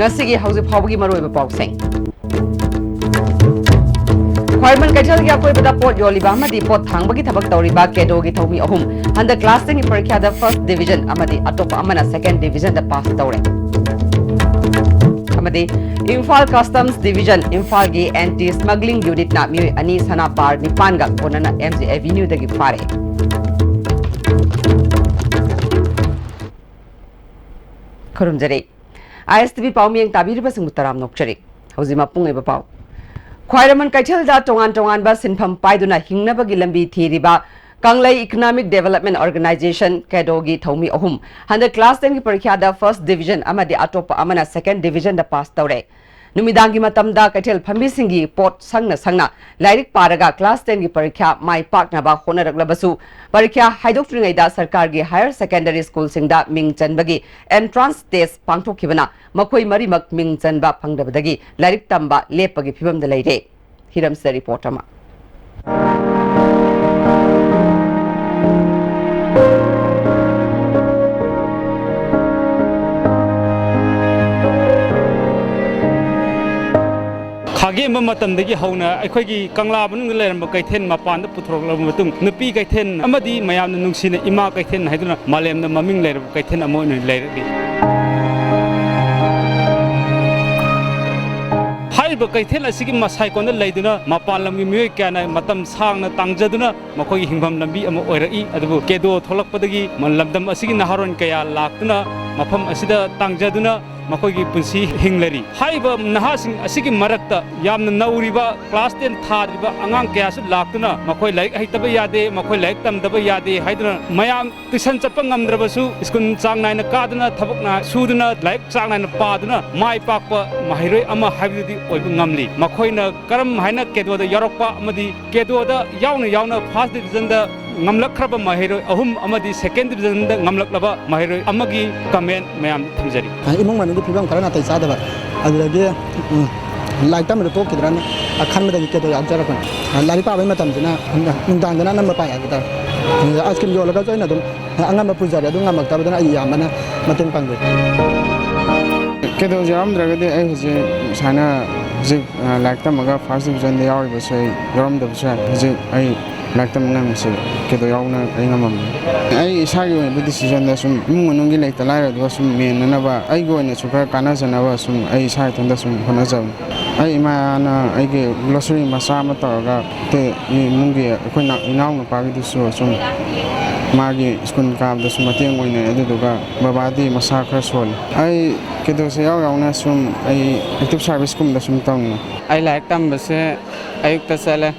ngasi hausi phawgi maroi ba pauseng Khwarman Kajal gi akoi bada pot yoliba amadi pot thangbagi thabak tawriba kedo gi thomi ahum handa class 10 parikha da first division amadi atopa amana second division da pass tawre amadi Imphal Customs Division Imphal gi anti smuggling unit na mi ani sana par nipan ga konana MG Avenue dagi fare Kurumjare ISTV Paumiyang tabiriba sing mutaram nokchari hauzima pung eba pau Khwairaman Kaichal da tongan ba sinpham paiduna hingnabagi lambi thiriba Kanglai Economic Development Organization Kedogi Thomi Ahum handa class 10 gi parikha da first division amadi atopa amana second division da pass tawre Numidangi matamda Kaichal phambi singi pot sangna lairik paraga class 10 gi parikha mai pakna ba honaraklabasu parikha haidokringai da sarkar gi higher secondary school singda ming chanbagi entrance test pangthokibana makoi marimak ming chanba phangdabadagi lairik tamba lepagi phibamda leire hiram se report ama Khage matamdagi hauna akhoi kangla bunung leramba kaithen mapan da puthroklaba matung nupi kaithen amadi mayamna nungsina ima kaithen haiduna malemna maming leraba kaithen amoina leradi Haiba kaithen asigi masai konda leiduna mapan lamgi mioi kana matam sangna tangjaduna makoi hingbam lambi ama oirai adubu kedo tholakpadagi lamdam asigi naharon kaya laktuna mafam asida tangjaduna Makogi punsi hinglari. Haiba nahasing asigi marakta yamna nauriba class 10 thariba angang kaya su laktuna makoi laik haitaba yade makoi laik tamdaba yade haiduna mayam tuition chappa ngamdrabasu skun chang naina kaduna thabakna suduna laik chang naina paduna mai pakpa mahiroi ama haibidi oibu ngamli makoina karam haina kedo da yarokpa amadi kedo da yauna first division da ngamlakraba mahiroi ahum amadi second division da ngamlaklaba mahiroi amagi comment mayam thamjari imong mani phibam karana tai sadaba adulagi like tam to kidran akhan medagi kedo yajara kan lari pa bai matam jina nundang dana nam pa ya kita askin yo laga joina dum angam ma pujari adu ngamak ta badana iya mana mateng pangge kedo jaram dragade ai je sana je like tam aga first division de yawi basai yaram da basai je ai like tam ngam se kedo yawna ai ngamam ai isagi oi decision da sum mungi like ta lai do sum men na ba ai go ne suka kana sana ba sum ai sai thanda sum khona jam ai ma na ai ge glossary masa ma ta ga te mungi khoi na inaw na pa gi du sum magi skun ka da sum ateng oi ne adu do ga baba di masa khra sol ai kedo se yaw na sum ai active service kum da sum tang ai like tam ba se ayuk ta sala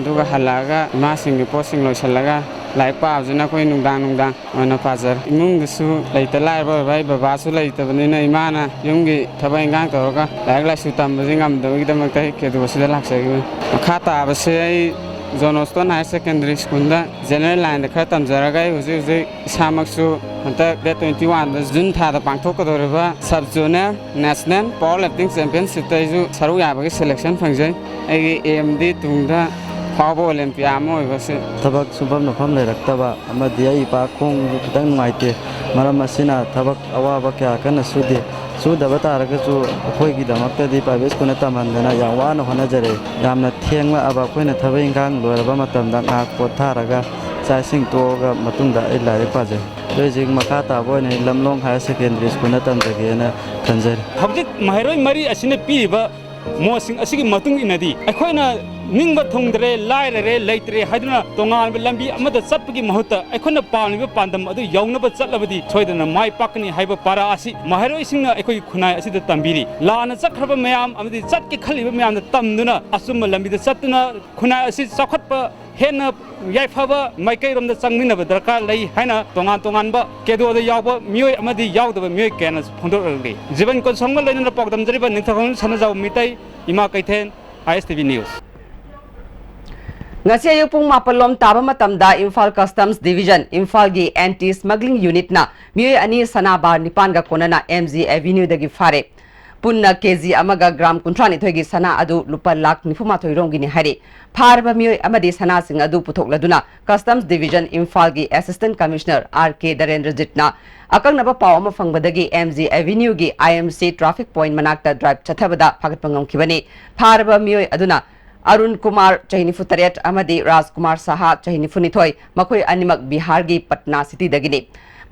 duga halaga masing gi posting loisalaga like pa jina koi nungdang ona pajar imung su leita lai ba bai baba su leita banina imana yumgi thabai ngang toroga like la su tam jingam do gi damak tai ke do sida laksa gi khata ba se ai Jonoston Higher Secondary School da general line da khatam jaraga huji samak su anta de 21 da jun tha da pangthok ka doreba sub junior national powerlifting championship tai ju saru ya ba selection phangjai ai AMD tungda Pabo Olympia mo ibase tabak subam no pham leiraktaba amadi ai pa khong kitang maite maram asina tabak awaba kya kana sudaba taraga chu khoi gi damakta di private school na tamandana yawa no hana jare yamna thengla aba khoina thabai ngang loraba matam da ngak potharaga chasing toga matungda ai lai paje Lojing makata boy ne lamlong higher secondary school na tamjage na kanjari Habjit mahiroi mari asine piba mosing asigi matung inadi akhona ningba thongdre lairare leitre haiduna tongal lambi amada chapgi mahuta akhona paaniba pandam adu yaunaba chatlabadi choidana mai pakni haiba para asi mahiroi singna akhoi khunai asida tambiri lana chakhraba mayam amadi chatki khaliba mayam tamduna asumma lambi da chatuna khunai asi chakhatpa hena yaifaba maikai romda changminaba darkar lei haina tongan ba kedo da yawba mioi amadi yawdaba mioi kena phondorli jiban kon songma leina pokdam jariba ningthakon sanajaw mitai ima kaithen ISTV News Ngasi ayuk pung mapalom taba matamda Imphal Customs Division Imphal gi anti smuggling unit na mioi ani sanabar nipan ga konana MG Avenue dagi fare पुन्ना KG अमगा gram कुंथ्रानी थोगी सना अदु लुपा लाख निफुमा थोइरोंगिनी हारे फारबा मियोय अमदि सना सिंह अदु पुथोकलदुना customs division Imphal की असिस्टेंट कमिश्नर आर.के. दरेंद्रजितना अकंगनबा पाव अमा फंगबदगी एमजी एवेन्यू की आईएमसी ट्रैफिक पॉइंट मनाक्ता ड्राइव चथबदा फागतपंगमखिबनी फारबा मियोय अदुना अरुण कुमार चहिनिफु तरेट अमदि राजकुमार साहा चहिनिफु निथोय मखोय अनिमक बिहार की पटना सिटी दगिनी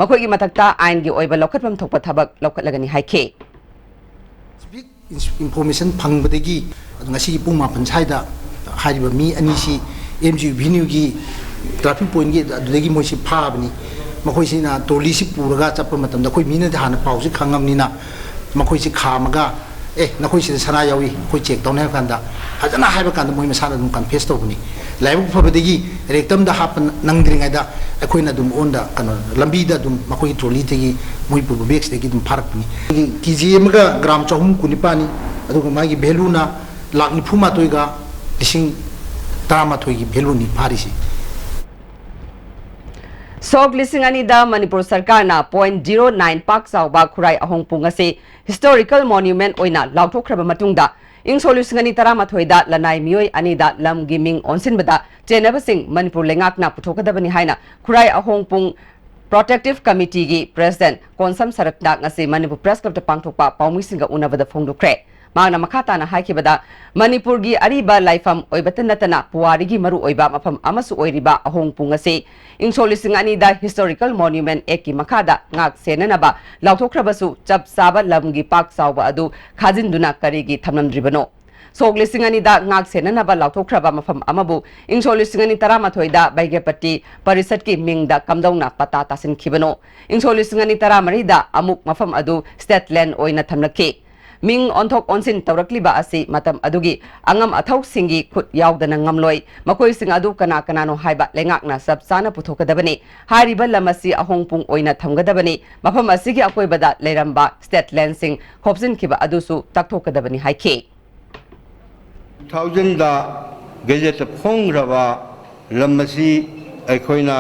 मखोय की मथक्ता आइन की ओइबा लौखटपम थोकपा थबक लौखटलगनी हाइखे information phangबदगी ngasi pung mapan saida hariba mi ani si mg venue gi traffic point gi adudagi moi si phabani makoi si na toli si puraga chappa matam da koi mina hana pau si khangam ni na makoi si khamaga nakoi si sana yawi koi check down ha kanda hajana haiba kanda moi masana dum confess to bani laibu phabadagi rectum da hapan nangdringa da akoi na dum onda kano lambi da dum makoi troli tegi moi pu bex tegi dum pharapni kgm ga gram chahum kunipani aduga magi value na lakh nifuma toiga lising tama thoigi value ni pharisi सोग लिसिंग अनिदा मणिपुर सरकार ना 0.09 पाक साउबा खुराई अहोंग पुंग असे historical monument ओइना लाउथोखरबा मतुंगदा इंग solution अनि तरामा थोइदा लनाई मियोय अनिदा लम गिमिंग ऑनसिनबदा चेनबसिंग मणिपुर लेंगाकना पुथोकदबनि हाइना खुराई अहोंग पुंग प्रोटेक्टिव कमिटी की प्रेसिडेंट कोनसम सरपना ngasi मणिपुर प्रेस क्लब पांगथोकपा पाउमिसिंगा उनबदा फोंगदुखरे मांगना मखाताना हाइखिबदा मणिपुर की अरिबा लाइफम ओइबत नतना पुवारी की मरु ओइबा मफम अमसु ओइरिबा अहोंग पुंग असे इंसोलिसिंग अनिदा हिस्टोरिकल मॉन्यूमेंट एक की मखादा ngak senanaba लाउथोखरबसु चप साबा लमगी पाक साउबा अदु खाजिनदुना करिगी थमनमद्रिबनो सोगलिसिंग अनिदा ngak senanaba लाउथोखरबा मफम अमबु इंसोलिसिंग अनि तरामाथोइदा बैगेपट्टी परिषद की मिंगदा कमदौना पता तासिनखिबनो इंसोलिसिंग अनि तरामरिदा अमुक मफम अदु स्टेट लैंड ओइना थमलखे मिंग ऑनथोक ऑनसिन तौरक्लिबा असि मतम अदुगी अंगम अथौ सिंगी खुद यावदना ngamloi मकोई सिंग अदु कना कनानो हाइबा लेंगाकना सब साना पुथोकदबनी हारिबा लमसी अहोंगपुंग ओइना थमगदबनी मफम असिगी अकोइबदा लेरंबा स्टेट लैंड सिंग खोपसिन खिबा अदुसु तक्थोकदबनी हाइखे 2000 दा गेजेट फोंग्रबा लमसी अखोइना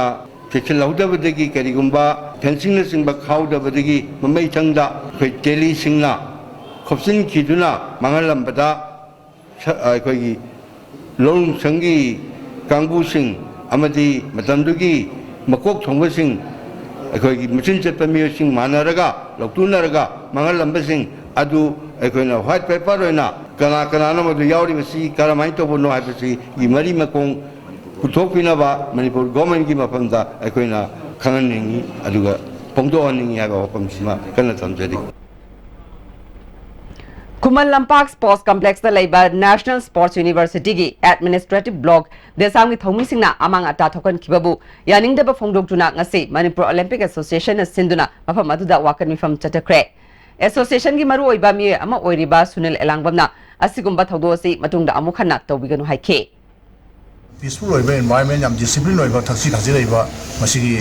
चेचलौदबदगी करिगुंबा फेंसिंग सिंगबा खाउदबदगी ममै थंगदा खै टेली सिंगना खोपसिन खिदुना मंगलंबदा अखोगी लोंग संगी कांगबुसिंग अमदी मतंदुगी मकोक थोंगबसिंग अखोगी मचिन चतपा मियोसिंग मानरगा लौतुनरगा मंगलंबसिंग अदु अखोइना व्हाइट पेपर ओइना कना कनानो मदु यावरिबसि करमाइ तोबनो हाइबसि गी मरी मकोंग पुथोकपिनबा मणिपुर गवर्नमेंट की मफमदा अखोइना खंगनिंगी अदुगा पोंगदोनिंगी हाइबा वपमसिमा कना तमजरी Khuman Lampak sports complex national sports university की एडमिनिस्ट्रेटिव ब्लॉक देसांगी थौमिसिंगना अमांग अटा थोकन खिबबु यानिंगदब फोंगदोक्तुना ngasi मणिपुर ओलंपिक एसोसिएशन सिंधुना मफम अदुदा वाकन मिफम चटखरे एसोसिएशन की मरु ओइबा मि अमा ओइरिबा सुनील एलांगबमना असिगुंबा थौदोसी मतुंगदा अमुखना तौबिगनु हाइखे पीसफुल ओइबा एनवायरनमेंट याम डिसिप्लिन ओइबा थक्सी खाजी लैबा मसिगी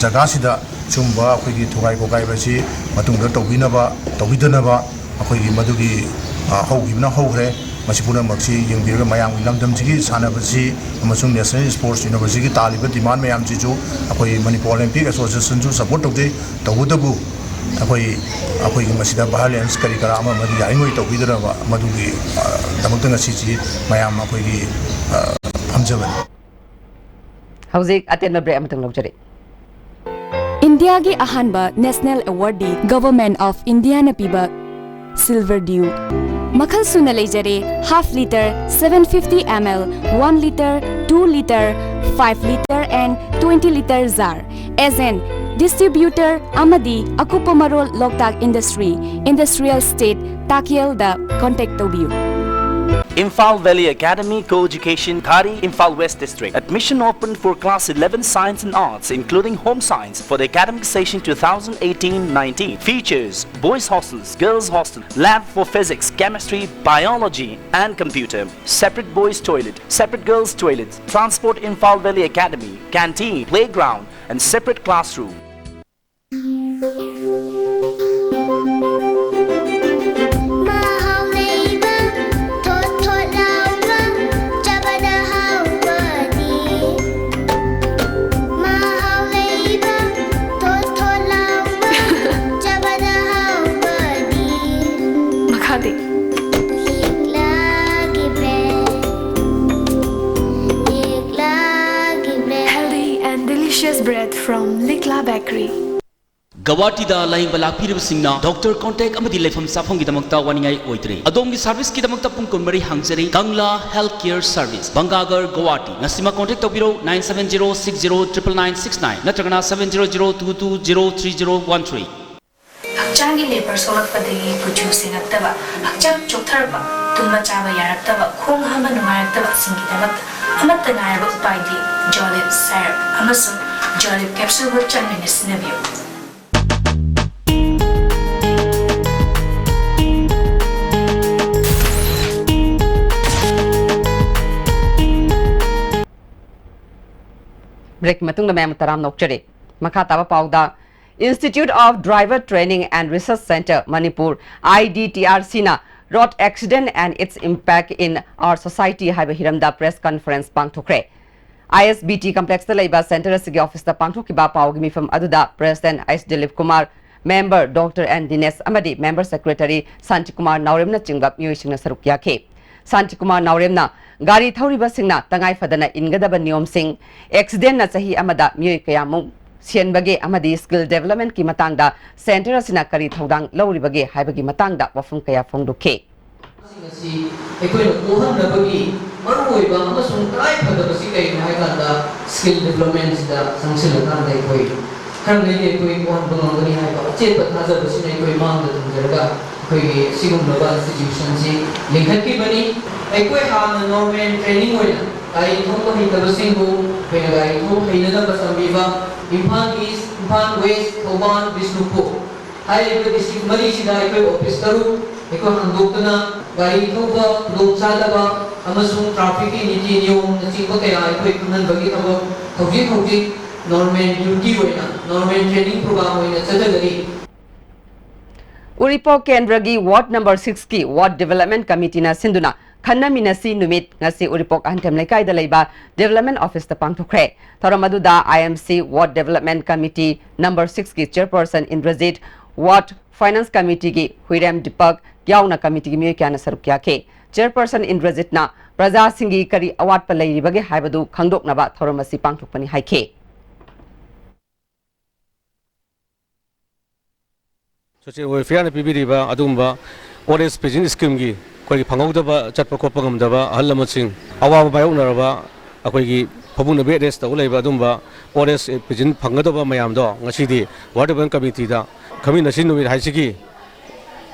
जगह सिदा चुंबा अखोगी थुगाई गोगाइबसी मतुंगदा तौबिनबा तौबिदनबा अखोगी मदुगी हौगिबना हौग्रे मसिपुना मक्सी यंगबिरगा मयाम लमदमसिगी सानबसी अमसुंग नेशनल स्पोर्ट्स यूनिवर्सिटी तालिबा डिमांड मयाम जिजु अखोई मणिपुर ओलंपिक एसोसिएशन जु सपोर्ट तौदे तौदबु अखोई मसिदा वायलेंस करी करा अमा मदि याइमोय तौबिदरबा मदुगी दमक्तंग सिजी मयाम अखोगी हमजबन हौजिक अटेन ब्रेक अमतंग लौजरे इंडिया की अहानबा national award the government of India न पीबा सिल्वर ड्यू मखल सुना लेजरे half litre 750 ml 1 litre 2 litre 5 litre and 20 litre jar as an distributor अमदी अकुपा मरोल लोकताक इंडस्ट्रियल स्टेट ताकियल दा कांटेक्ट तौबियु Imphal Valley Academy Co-Education, Khari, Imphal West District. Admission open for class 11 Science and Arts, including Home Science, for the academic session 2018-19. Features boys hostels, girls hostel, lab for physics, chemistry, biology and computer. Separate boys toilet, separate girls toilets, transport Imphal Valley Academy, canteen, playground and separate classroom. Bharat from Likla Bakery. Guwahati da lain balak pirib singna doctor contact amadi lefam safong ki damakta waningai oidre adom ki service ki damakta pung konmari hangjari Kangla Healthcare Service Bangagar Guwahati ngasima contact tobiro 9706099969 natragana 70022203013 Hakchangi labor solak padagi puju singaktaba hakchang choktarba tumma chaba yaraktaba khong hama nungayaktaba singi damak amatta ngayaba upaidi Jolib syrup amasung Jolib capsule wo chanmini sinabiyo. Break matung na mem taram nokchare makha taba pauda Institute of Driver Training and Research Center Manipur IDTRC na road accident and its impact in our society haiba hiramda press conference pangthokre ISBT complex da leiba center asigi office da pangthokiba pawgi mifam aduda President S Dilip Kumar member Dr N Dines amadi member secretary Santi Kumar Naurem na chingba miyosingna saruk yakhe Santi Kumar Naurem na gari thauriba singna tangai fadana ingadaba niyom sing accident na chahi amada miyoy kayamu sienbage amadi skill development ki matangda center asina kari thodang lawribage haibagi matangda wafum kaya phongdukhe si ekoi kohan nabagi maroi ba amasung kai phadabasi kai haiganda skill development da sangsil kan dai koi kan nei ekoi kohan bangani haiba chet pathaja basi nei koi mang da thunjarga koi sigum naba institution si likhaki bani ekoi han normal training hoina ai thongko hi tabasingu koi gai tho heina da basambiba Imphal East, Imphal West, Thoban, Bishnupur. Hai district mari sida ekoi office taru ekoi handokna gari thoba longchadaba amasung traffic niti niyom nachingba kaya ekoi kunan bagi thabo hauji normal duty hoina normal training program hoina chadagari Uripo Kendragi Ward number 6 ki Ward Development Committee na sinduna Khanna minasi numit ngasi Uripok Antem Laikai da leiba Development Office ta pangthokre Tharamadu da IMC Ward Development Committee number 6 ki Chairperson Indrajit Ward Finance Committee ki Huiram Dipak Yauna Committee ki miyo kyana sarukya ke Chairperson Indrajit na Praja Singi kari award pa leiribage haibadu khangdoknaba thoramasi pangthokpani haike Social welfare na pibiriba adumba orange pigeon scheme gi koi phangawdaba chatpa khoppa ngamdaba ahal lamaching awaba bayonaraba akoi phobungna be rest ulaiba adumba orange pigeon phangadaba mayamdo ngasidi ward development committee da khami nasin numit haisigi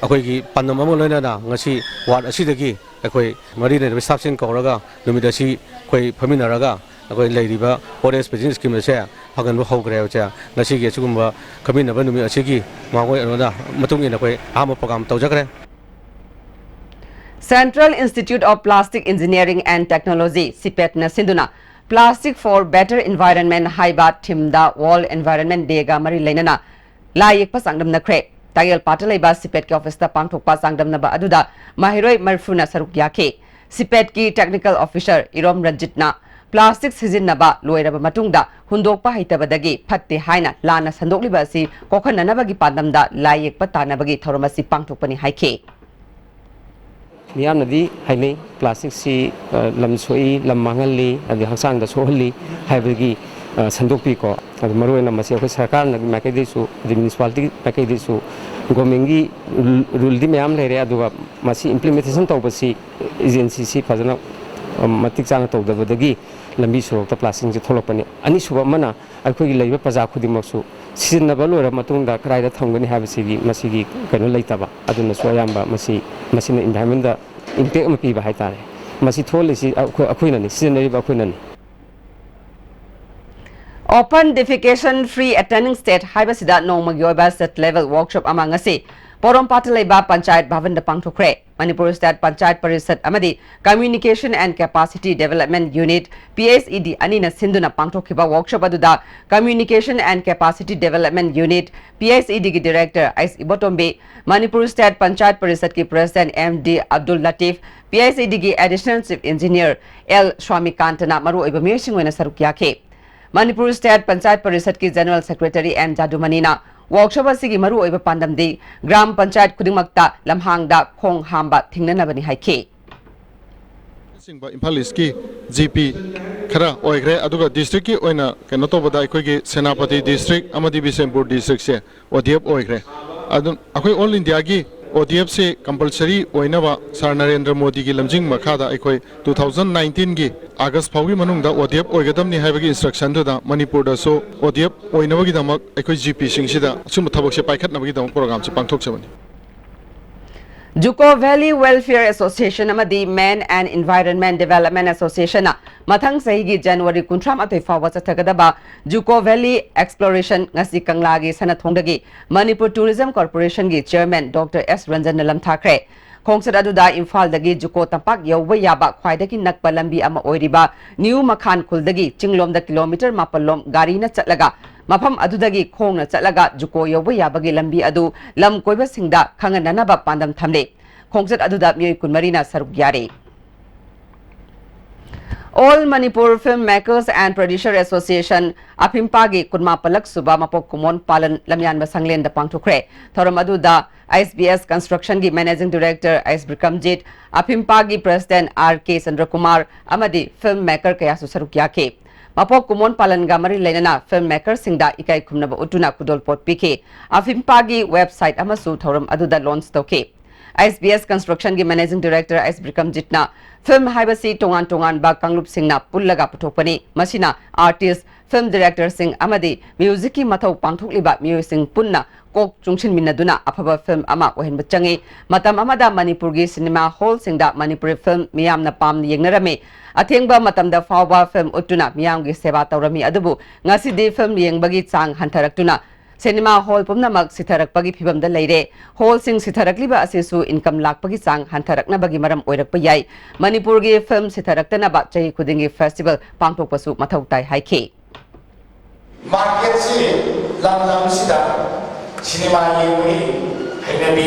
akoi panam amon loina na ngasi ward asidagi akoi mari ne staff sin koraga numit asi koi phaminaraga akoi leiriba orange pigeon scheme se hagan hogre cha ngasigi chugumba khaminaba numit asigi mangoi anoda matung ina koi ama program tawjakre Central Institute of Plastic Engineering and Technology CPET na sinduna Plastic for Better Environment haiba thimda World Environment Day ga mari leinana layek pa sangdam na kre tagel patalaiba CPET ki office ta pangthokpa sangdam na ba aduda mahiroi marfuna saruk yakhe CPET ki technical officer Irom Ranjit na plastic sijinnaba loiraba matungda hundokpa haitabadagi phatte haina lana sandokliba si kokhananabagi pandamda layek pa tanabagi thoramasi pangthokpani haike मियामनदी हाइने plastic सी लम सोई लम मांगली अदि हंसांग the सोहली हाइबगी संदोपी को अदि मरोना मसे अखोय सरकार न मैकेदिसु अदि म्युनिसिपालिटी मैकेदिसु गवर्नमेंटगी रूल दि म्याम लेरे अदुगा मसी इंप्लीमेंटेशन तौबसी एजेंसी सी फजना मतिक चांग तौदबदगी लंबी सोरक प्लास्टिक से थोलपने अनि सुबा मना अखोय लैब प्रजा खुदिमक्सु सिजनबा लोरा मतुंगदा कराइदा थंगनी हाबसिगी मसिगी कनो लैतबा अदुना सोयामबा मसिना इन्वायरमेंट दा इम्पैक्ट अमा पीबा हाइतारे मसि थोलिसि अखोयनानि सिजनरिबा अखोयनानि Open defecation free attending state haibasida nongmagi oiba state level workshop amangasi Porompata leiba Panchayat Bhavan da pangthokre Manipur State Panchayat Parishad amadi Communication and Capacity Development Unit PSED anina sinduna pangthokhiba workshop aduda Communication and Capacity Development Unit PSED ki Director Is Ibotombe Manipur State Panchayat Parishad ki President MD Abdul Latif PSED ki Additional Chief Engineer L Swamikantana maru oiba miyasing wena sarukya ke Manipur State Panchayat Parishad ki General Secretary M Jadumanina workshop asigi maru oiba pandamdi Gram Panchayat khudingmakta lamhangda khong hamba thingnanabani haike सिंबा Imphal east की जीपी खरा ओइग्रे अदुगा district की ओइना केनो तोबदा अखोगी सेनापति district अमदी बिसेमपुर district से ODF ओइग्रे अदुन अखोई ऑल इंडिया की ओडीएफ से कंपलसरी ओइनबा सर नरेंद्र मोदी की लमजिंग मखादा अखोई 2019 की अगस्त फाउगी मनुंगदा ओडीएफ ओइगदमनि हाइबगी इंस्ट्रक्शन दुदा मणिपुर दसो ओडीएफ ओइनबगी दमक अखोई जीपी सिंगसिदा सुम थबक से पाइखतनबगी दमक प्रोग्राम से पांगथोकसबनी Juko Valley Welfare Association amadi Men and Environment Development Association na mathang sahigi January 13 fawa chathagadaba Juko Valley Exploration ngasi kanglagi sanathongdagi Manipur Tourism Corporation gi Chairman Dr. S. Ranjan Nalam Thakre Khongsat aduda Imphal dagi Juko Tampak yawba yaba khwaidagi nakpa lambi ama oiriba New Makhan Khuldagi Chinglomda kilometer mapalom gari na chatlaga Mafam adudagi khongna chatlaga Juko yawba yabagi lambi adu lam koiba singda khangananaba pandam thamle Khongsat aduda miyoi kunmarina saruk yare All Manipur Filmmakers and Producer Association Apimpagi Kunma Palak Suba Mapok Kumon Palan Lamyan Basanglen da Pangtukre Thoram aduda SBS Construction gi Managing Director Ais Brikamjit Apimpagi President R.K. Sandrakumar Amadi Filmmaker Kayasu saruk yake Mapok Kumon Palan Gamari Lenana Filmmaker Singda Ikai Kumnaba Utuna Kudol Pot Pike Afimpagi website Amasu Thoram Aduda launch Toke SBS Construction gi Managing Director Ais Brikamjit na Film Haibasi Tongan ba Kanglup Singna Pullaga Putokpani Masina Artist Film Director Sing Amadi Music ki Mathau Pangthokliba Miyoi Sing Punna Kok Chungchin Minaduna Afaba Film Ama Ohen Bachangi Matam Amada Manipur gi Cinema Hall Singda Manipuri Film Miyamna Pam Yengnarame Athengba Matamda Fawa Film Utuna Miyam gi Seba Taurami Adubu Ngasidi Film Yengbagi Chang Hantaraktuna Cinema Hall Pumnamak Sitharakpagi Phibamda Leire Hall Sing Sitharakliba Asisu Income Lakpagi Chang Hantaraknabagi Maram Oirakpa Yai Manipur gi Film Sitharaktanaba Chahi Khudingi Festival Pangthokpasu Mathau Tai Haike Market si lam sida cinema yengi hainabi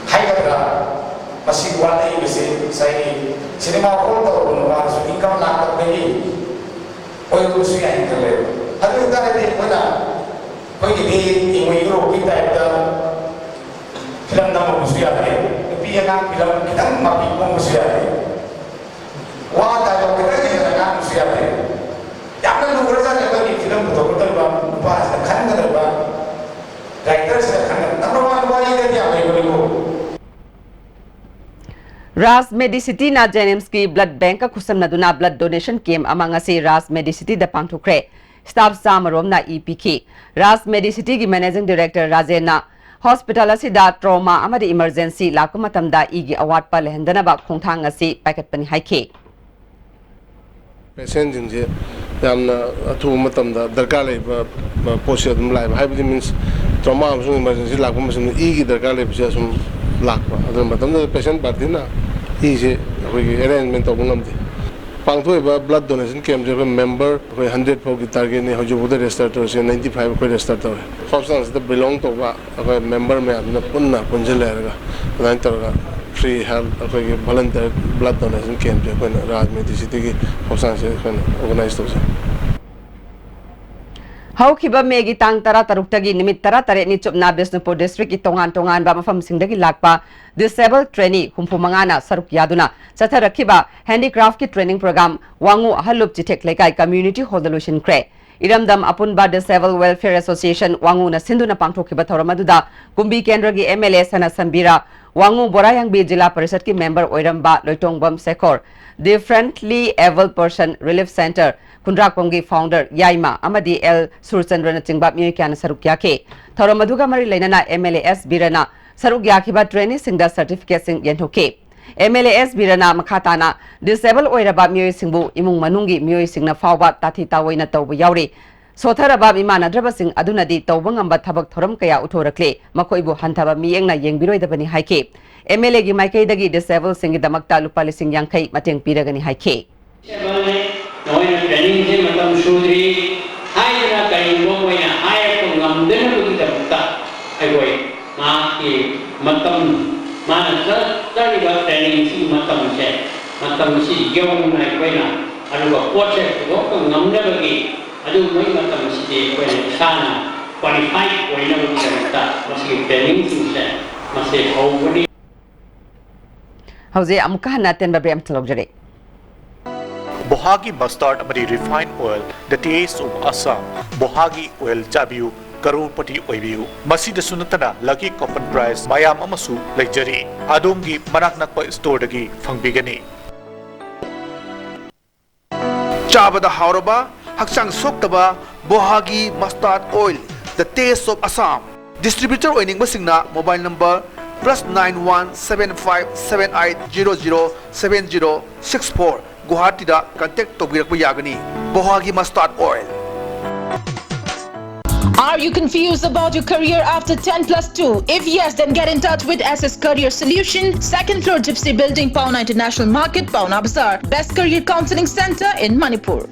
haigatra masih wala ibisi sai cinema hall to unwa su income lakpagi oi usu ya ingale adu dare mana Koi di ingwe Euro kita ada film nama musuh ada, tapi yang film kita mapi pun musuh ada. Wah, kalau kita ni orang musuh ada. Yang mana luar sana kalau film betul-betul bahas kan kan apa, writer kan, tapi orang ini dia apa yang Ras Medicity na Jenimski Blood Bank ka kusam na duna blood donation camp amang si Ras Medicity da Pangtukre. Staff Samarom na EPK. Ras Medicity gi Managing Director Rajena Hospital asida trauma amadi emergency lakumatamda igi award pa lehendana ba khongthang asi packet pani haike. Patient jinje yamna athu matamda darkar lei ba post dum lai ba haibidi means trauma amsung emergency lakpa masum igi darkar lei bisa sum lakpa adun matamda patient bartina igi koi arrangement to bungamdi Pangthoi ba blood donation camp je member koi 100 for target ne hoju bude register to 95 koi register to substance that belong to ba koi member me na punna punjale ga dan to ga free health koi volunteer blood donation camp je koi Raj Medicity ki substance koi organize to How kiba megi tang tara taruktagi nimit tara tare ni chupna Bisnupur district itongan ba mafam singdagi lakpa disabled trainee humpumangana saruk yaduna satharakhiba handicraft ki training program wangu ahalup chitek lekai community hall solution kre iramdam apunba disabled welfare association wangu na sinduna pangthokhiba thoramaduda kumbi kendra gi MLA sana sambira wangu borayang bi jila parishad ki member oiramba loitongbam sekor differently abled person relief center Kundrakpongi founder Yaima Amadi L Surchandra na chingba mi kyan sarukya ke thoromaduga mari leinana MLAS Birana sarukya khiba training singda certificate sing yenhoke MLAS Birana makhatana disable oiraba mi singbu imung manungi mi singna fawba tathi tawoina tawbu yauri sotharaba imana draba sing adunadi tawbangamba thabak thoram kaya uthorakle makoibu hanthaba mi engna yengbiroidabani haike MLA gi maikei dagi disable singi damakta lupa lising yangkai mateng piragani haike Noina training je matam sudri hai na kai mo moina hai ko ngam den ko kita buta ai goi ma ki matam mana ta ni ba training si matam si gyong na koi na alu ba project ko ko ngam na ba ki adu moi matam si de koi na sana qualify koi na ko kita buta masi training si se masi ho ꯍꯧꯖꯤꯛ ꯑꯃꯨꯛꯀ ꯍꯟꯅ ꯇꯦꯟꯕ break ꯑꯃ ꯂꯧꯖꯔꯦ Bohagi mustard amadi refined oil, the taste of Assam. Bohagi oil jabiu, karupati oibiu. Masida sunatana lucky common price mayam amasu lejari. Adumgi manak nakpa store dagi fangbigani. Chabada hauraba, haksang soktaba, Bohagi mustard oil, the taste of Assam. Distributor oining masingna mobile number +917578007064 Guwahati da contact tobirakpa yagani. Bohagi mustard oil. Are you confused about your career after 10+2? If yes, then get in touch with SS Career Solution, second floor Gypsy Building, Pauna International Market, Pauna Bazaar. Best career counseling center in Manipur.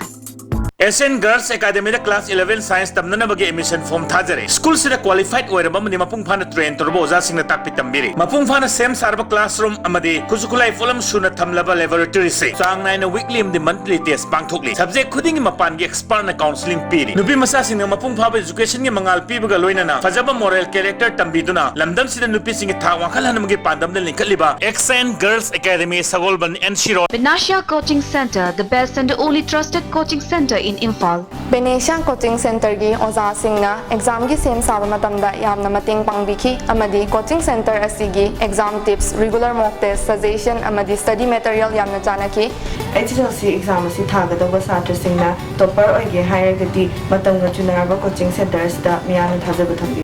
SN Girls Academy class 11 science tamnana bagi admission form thajare. School sida qualified oiraba mani mapung phana train torbo oja singna takpi tambiri. Mapung phana same sarba classroom amadi kusukulai folam suna thamlaba laboratory se. Sang naina weekly amdi monthly test pangthokli. Subject khuding mapan gi expert na counseling piri. Nupi masa singna mapung phaba education gi mangal pibaga loinana fajaba moral character tambiduna lamdam sida nupi singi tha wakhal hanamgi pandam na linkaliba SN Girls Academy Sagolban and Shiro. Benasha Coaching Center, the best and the only trusted coaching center in Imphal. Benasha Coaching Center gi oza singna exam gi sem saba matamda yamna mating pangbiki amadi coaching center asigi exam tips, regular mock test, suggestion amadi study material yamna chanaki. HSLC exam asi thagadawa satra singna topper oige hairagati matanga chunaraba coaching centers da miyana thajaba thambi.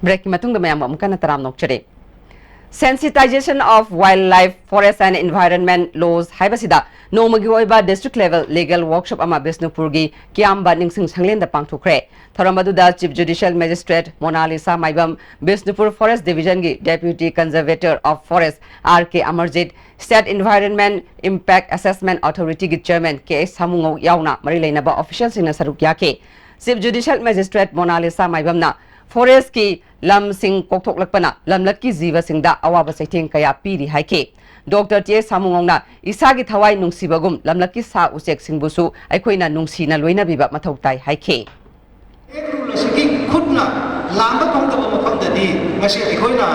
Break ki matungda mayam amka na taram nokchare. Sensitization of wildlife, forest and environment laws haibasida nomagi oiba district level legal workshop ama Bisnupur gi Kiamba ningsing sanglenda pangthokre. Thoramaduda Chief Judicial Magistrate Monalisa Maibam, Bisnupur Forest Division gi Deputy Conservator of Forest RK Amarjit, State Environment Impact Assessment Authority gi Chairman K Samungo yauna mari leinaba officials in saruk yake. Chief Judicial Magistrate Monalisa Maibam na Forest ki lam sing kokthok lakpana lamlat ki jiva singda awaba saitheng kaya piri haike. Dr. T. Samungongna isagi thawai nungsibagum lamlat ki sa usek singbusu aikoina nungsina loina biba mathautai haike. Siki khutna lamba pangdaba mafamdadi ngasi aikoina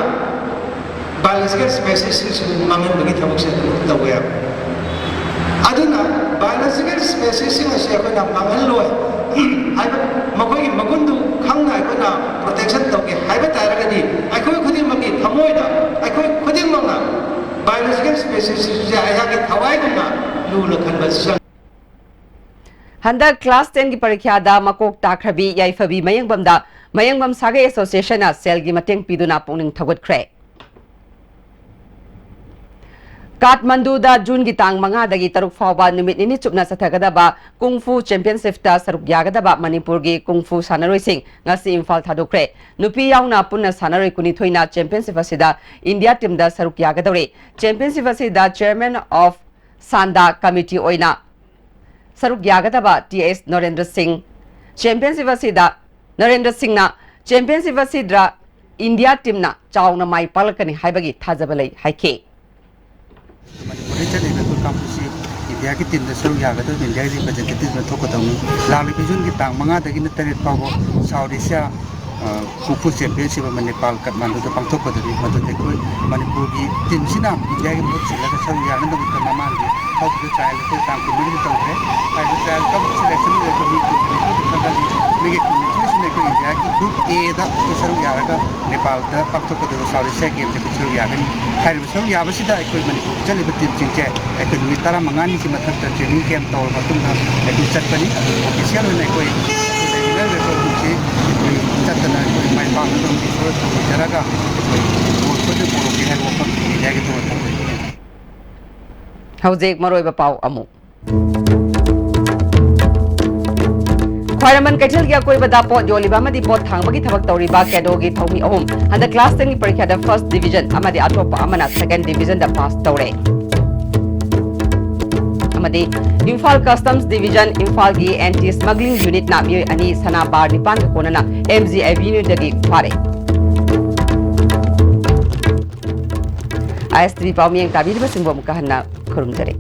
biological species mamen bagi thabuk se tawya. Aduna biological species ngasi aikoina mangal loy. Haiba makogi magundu khangna aikoina protection tawke haiba taragadi aikoi khudin magi thamoida aikoi khudin mangna biological species je ayagi thawai gumna lula khanba sang. Handa class 10 ki parikya da makok takhrabi yaifabi mayangbam saga association na sel gi mateng piduna pungning thagot khre. Kathmandu da June gi tang manga dagi taruk fawba numit nini chupna sathagadaba Kung Fu Championship ta saruk yagadaba Manipur gi Kung Fu sanaroi sing ngasi Imphal thadokre. Nupi yauna punna sanaroi kuni thoina championship asida India team da saruk yagadore. Championship asida Chairman of Sanda Committee oina saruk yagadaba TS Narendra Singh. Championship asida Narendra Singh na championship asidra India team na chawna mai palakani haibagi thajabalai haike. Manipuri chale na ko kampusi India ki team da saru yaga to India ki representative na thok ta nu lali bijun ki tang manga da ki na tarit pa go Saudi Asia Kung Fu Championship ma Nepal Kathmandu da pang thok pa da ma da ko Manipur ki team sina India ki mot sila da saru yaga na ko ma man ki how to trial ko tang ki mi to re ai da trial ka selection le ko mi ko da mi ki sina ko India ki group A da saru yaga ka Nepal da pang thok pa da Saudi Asia game da saru yaga ni hai so ya basi da ko Manipur chale ba team chingche ai ko mi tara mangani ki mathak ta training camp tawr ma tum na ai ko chat pani official ne ko regular re ko chi chat na ko mai pa no ki so jara ga ko ko de ko ki hai ko pa ya ge to ta Haujek maroi ba pau amu Khwairaman Kaithal gi akoi bada pot joliba amadi pot thangbagi thabak tawriba kedogi thomi ahum handa class 10 gi parikya da first division amadi atopa amana second division da pass tawre amadi Imphal Customs Division Imphal gi anti smuggling unit na mi ani sana bar nipan ko konana MG Avenue dagi phare ISTV pawmiang tabir ba singbo mukahanna khurumjare